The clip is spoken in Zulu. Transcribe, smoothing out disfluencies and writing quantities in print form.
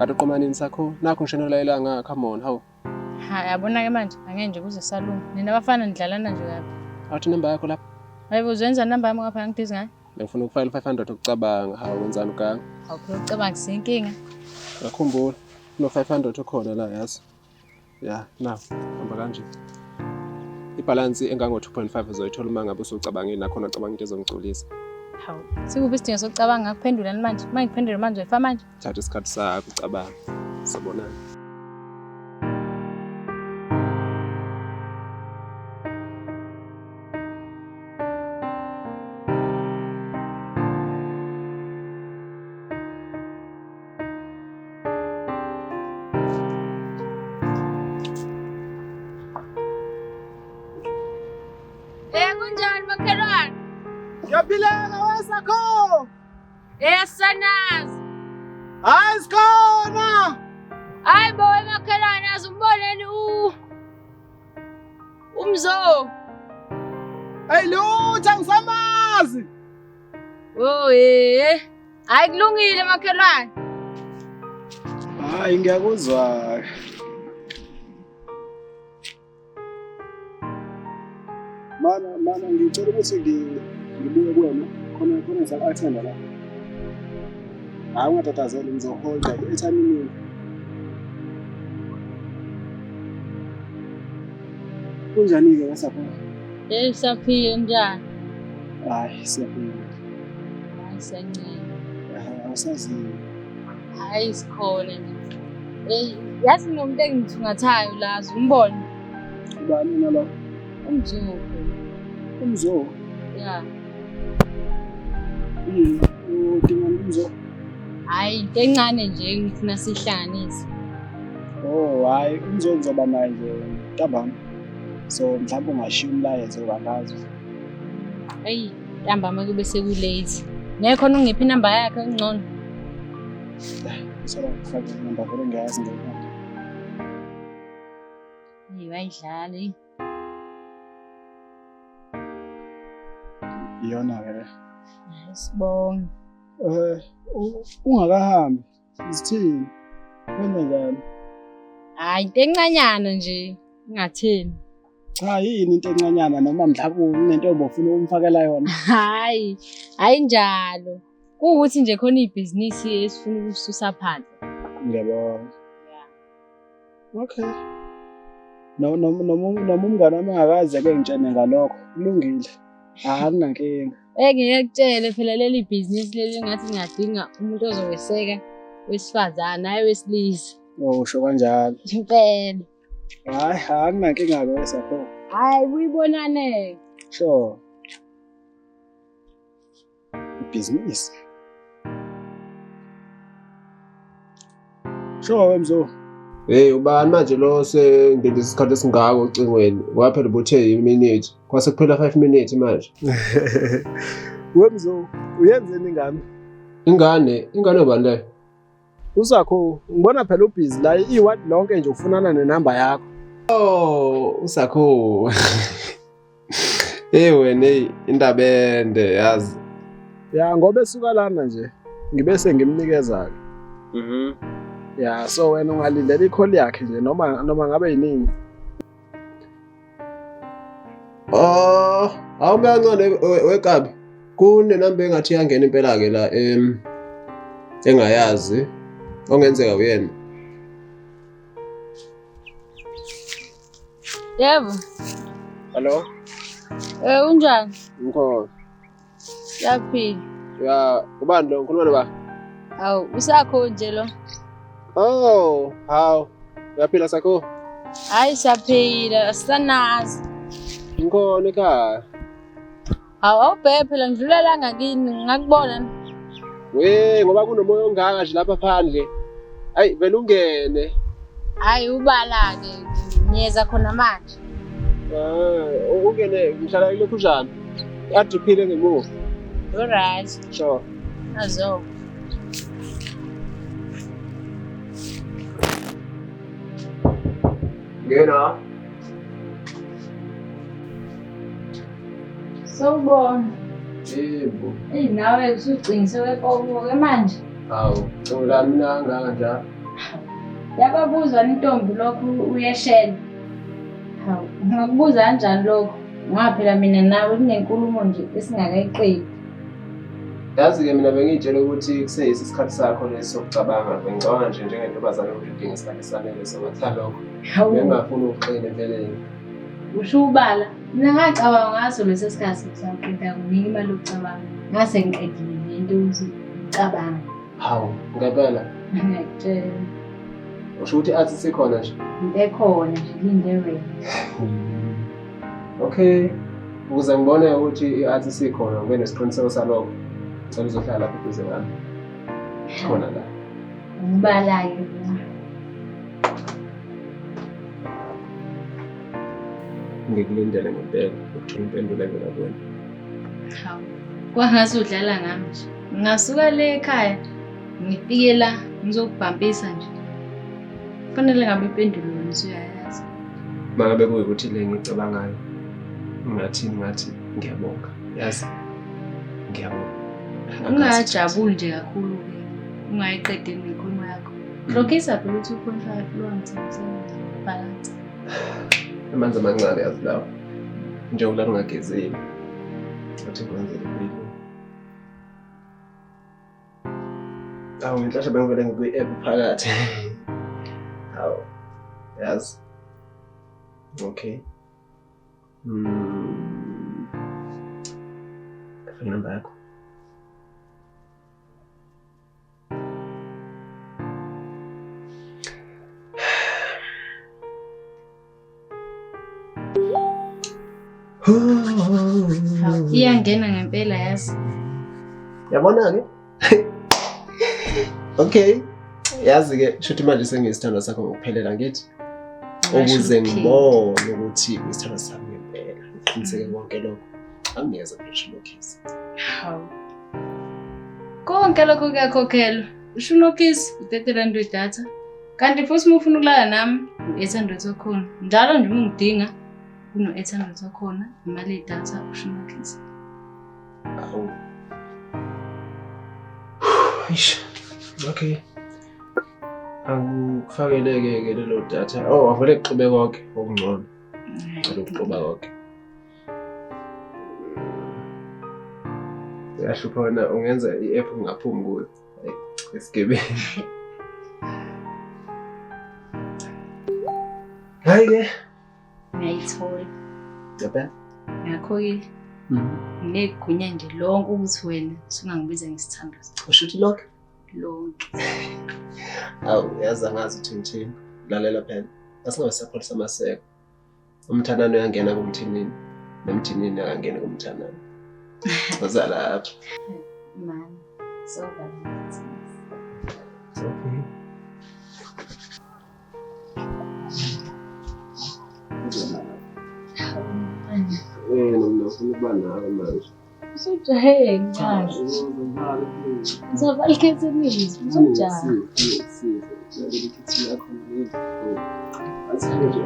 Kade uqomanini sakho nakho ngishenela ilanga come on how. Ha yabona ke manje angeke nje kuze salunga. Nina abafana nidlalana nje kabi. Awuthi number yakho lapha. Hayibo uzenza number yami ngapha ngidizwe ngayo. Ngifuna ukufayila 500 ukucabanga hawu wenzani ukanga. Awukho ucabanga sinkinga. Ngakhumbula no 500 ukhona la yazi. Yeah, now hamba kanje. Ibalance engango 2.5 uzoyithola uma ngabe usucabangile nakhona acabanga into ezongigculisa. Hawu, sikuphi isidingo sokucabanga ngakuphendula manje? Uma ngikuphendula manje uyifa manje? Thatha isikhathi sakho ucabanga. Sabonana. Kunjani makhelwane? Yaphileka wesakho. Sanazi. Hayi sikhona. Hayi bo makhelwane azumboneni umzo. Hey lutha ngisamazi. Oh hayi kulungile makhelwane. Hayi ngiyakuzwa. Mana ngicela ukuthi ngibuye kuwena khona ngizaku-attenda la. Hayi ungatatazeli ngizoholda i-airtime. Kunjani-ke wesapho? Saphile njani? Hayi siyaphila. Hayi siyancela. Awusazi. Hayi sikhona nje. Yazi nomuntu engithungathayo la umbone. Ubani nalo? Umzungu. Umzo. Yeah. Udinga umzo. Hayi into encane nje ngifuna sihlanganise. Oh hayi umzo ngizoba naye nje ntambama. So mhlawumbe ungashiya umlayezo wangazo. Hey, ntambama kube sekulate. Nekhona ungiphi inamba yakhe engcono? Sala ngifake inamba vele ngiyazi ngeke. Wayidlala. Iyona vele. Sibonge. Ungakahambi. Sithini? Wenza njani? Hayi into encanyana nje, ingatheni. Cha yini into encanyana noma mhlawumbe unentombi ofuna ukumfakela yona? Hayi njalo. Kuukuthi nje khona ibhizinisi esifuna ukususa phansi. Ngiyabona. Okay. Noma umngane wami angakaze ke ngitshene ngalokho. Kulungile. Akunankinga. Ngeke kutshele phela leli business leli ngathi ngingadinga umuntu ozoweseka wesifazana naye wesilisa. Usho kanjalo. Impela. Hayi akunankinga ke wesapho. Hayi kuyibonane. Sure. Business. Sure wemzo. Hey ubani manje lo sengilinde isikhathi esingako ocingweni. Waphela ubuthe iminute. Kwase kuphela 5 minutes manje. Wemzo uyenzeni ngani? Ingane obani le? Usakho ngibona phela ubhizi la iward lonke nje ufunana nenamba yakho. Oh usakho. Wena indaba ende yazi. Ya ngoba esuka lana nje ngibese ngimnikeza ke. Ya so wena ungalindela ikholi yakhe nje noma ngabe yinini. Awumancane wekabi. Kune namba engathi yangena impela ke la engayazi ongenzeka uyena. Yebo. Hello? Unjani? Ngikho. Yaphila. Ya, ubani lo ngikhuluma noba? Awu, usakho nje lo. Oh, hawu. Uyaphila sakho? Hayi siyaphila, asanazi. Ngikhona ekhaya. Awubheke phela ngidlulela ngakini ngakubona. Ngoba kunomoya ongaka nje lapha phandle. Hayi vele ungene. Hayi ubala ke ngiyeza khona manje. Ungene ngihlala kulokhu njani? Adiphile ngemuva. Alright. Sure. Azo. Ngena. Sawubona. Yebo. Nawe usucingise wepopo ke manje? Hawu, ngilami mina ngaka njalo. Yababuzwa intombi lokhu uyeshela. Hawu, ngakubuza kanjani lokho? Ngoba phela mina nawe kunenkulumo nje esingakayiqedi. Yazi-ke mina bengiyitshela ukuthi kuseyisi isikhathi sakho lesi sokucabanga. Bengicabanga nje njengentombazane ukuthi udinga isikhathi esanele sokuthi lokho. Hawu, Bengingafuni ukuxina empeleni. usho ubala. Mina ngacabanga ngaso leso sikhathi ngisaqeda kunika imali yokucabanga. Ngase ngiqedile into ukuthi ngicabanga. Hawu, ngempela. Ngiyakutshela. Usho ukuthi athi sikhona nje. Into ekhona nje linde wena. Okay. Ukuze ngibone ukuthi i-athi sikhona ngibe nesiqiniseko salokho. Ngicela uzohlala lapha eduze kwami. Khona la. Ngibala-ke. Ngikulindele ngempela ukuthola impendulo evela kuwena. Hawu, kwangathi udlala ngami nje. Ngingasuka le ekhaya ngifike la ngizokubhampisa nje. Kufanele ngabe impendulo yona usuyayazi. Uma ngabe kuyikuthi le ngicabangayo ngathi ngiyabonga. Yazi? Ngiyabonga. Ungajabuli nje kakhulu-ke. Ungayiqedi nenkulumo yakho. Hlokhisa phela ukuthi 2.5 lwangithengisela ibhalansi. Amanzi amancane yazi lawo. Njengoba ungagezeli. Athi kwenzele impilo. Awu inhlanhla bengivele ngikwi-app phakathi. Hawu. Yazi. Okay. Phone number yakho. Iyangena ngempela yazi. Yabona-ke? Okay. Yazi-ke shuthi manje sengiyisithando sakho ngokuphelela ngithi. Ukuze ngibone ukuthi isithando sami ngempela. Ngiqiniseke konke lokho. Angiyeza ngisho unokhisi. Hawu. Konke lokho kuyakhokhelwa. Usho unokhisi u-30 wedatha. Kanti futhi uma ufuna ukulala nami, u-800 wakhona. Njalo nje uma ungidinga kuno-800 wakhona, imali yedatha usho unokhisi. Awu. Eish. Okay. Angikufakeleke-ke lelo datha. Oh, avele kuxube konke okungcono. Ngicela ukuxuba konke. Uyahlupha wena ungenza i-app ungaphumi kuyo. Hayi, isigebengu. Hayi-ke. Ngiyayithola. Yabona? Ngakho-ke nginegunya nje lonke ukuthi wena usungangibiza ngesithando. Usho ukuthi lokho? Lonke. Awu, yazi angazi ukuthi ngithini. Lalela phela. Asingabe siyapholisa amaseko. Umthanano uyangena kumthinini. Nomthinini akangeni kumthanano. Uza lapha. Man, so bad. Okay. Mina ufuna ukuba nawe manje. Usujahe ngazi. Uzovala ikhethe usujaha. Siza. Yakho nje. Asike nje.